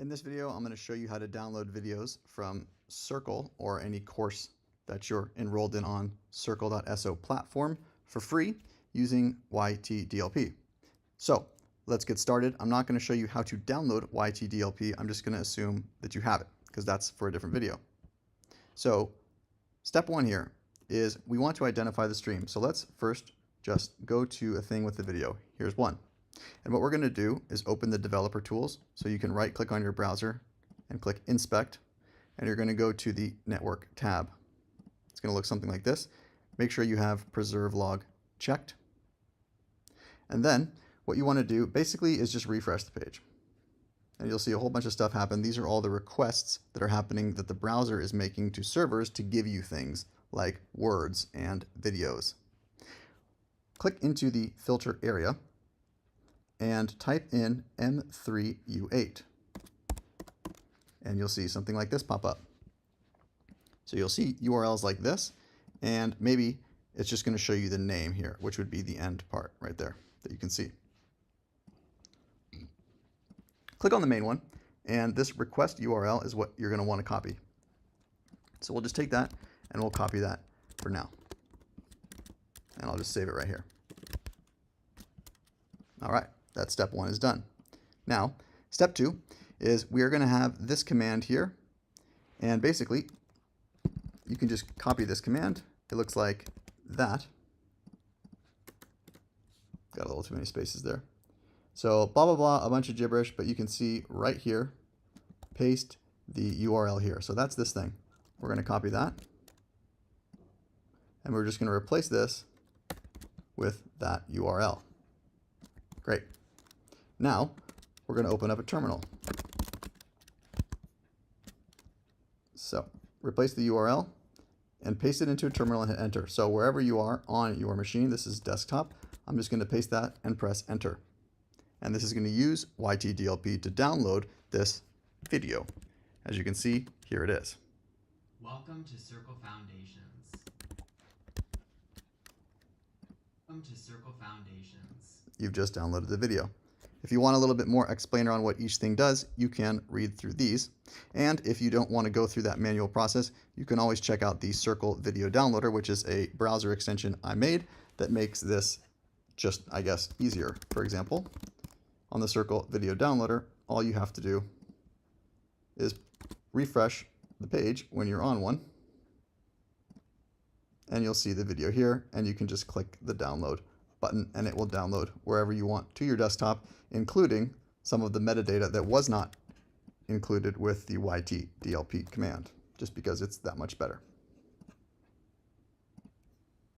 In this video, I'm going to show you how to download videos from Circle or any course that you're enrolled in on Circle.so platform for free using YTDLP. So let's get started. I'm not going to show you how to download YTDLP. I'm just going to assume that you have it because that's for a different video. So step one here is we want to identify the stream. So let's first just go to a thing with the video. Here's one. And what we're going to do is open the developer tools. So you can right click on your browser and click inspect, and you're going to go to the network tab. It's going to look something like this. Make sure you have preserve log checked. And then what you want to do basically is just refresh the page. And you'll see a whole bunch of stuff happen. These are all the requests that are happening that the browser is making to servers to give you things like words and videos. Click into the filter area and type in m3u8. And you'll see something like this pop up. So you'll see URLs like this, and maybe it's just going to show you the name here, which would be the end part right there that you can see. Click on the main one, and this request URL is what you're going to want to copy. So we'll just take that and we'll copy that for now. And I'll just save it right here. All right, that step one is done. Now, step two is we are going to have this command here, and basically you can just copy this command. It looks like that. Got a little too many spaces there. So blah, blah, blah, a bunch of gibberish, but you can see right here, paste the URL here. So that's this thing. We're going to copy that, and we're just going to replace this with that URL. Great. Now we're going to open up a terminal. So replace the URL and paste it into a terminal and hit enter. So wherever you are on your machine, this is desktop, I'm just going to paste that and press enter. And this is going to use YTDLP to download this video. As you can see, here it is. Welcome to Circle Foundations. Welcome to Circle Foundations. You've just downloaded the video. If you want a little bit more explainer on what each thing does, you can read through these. And if you don't want to go through that manual process, you can always check out the Circle Video Downloader, which is a browser extension I made that makes this just, I guess, easier. For example, on the Circle Video Downloader, all you have to do is refresh the page when you're on one, and you'll see the video here, and you can just click the download button and it will download wherever you want to your desktop, including some of the metadata that was not included with the YTDLP command, just because it's that much better.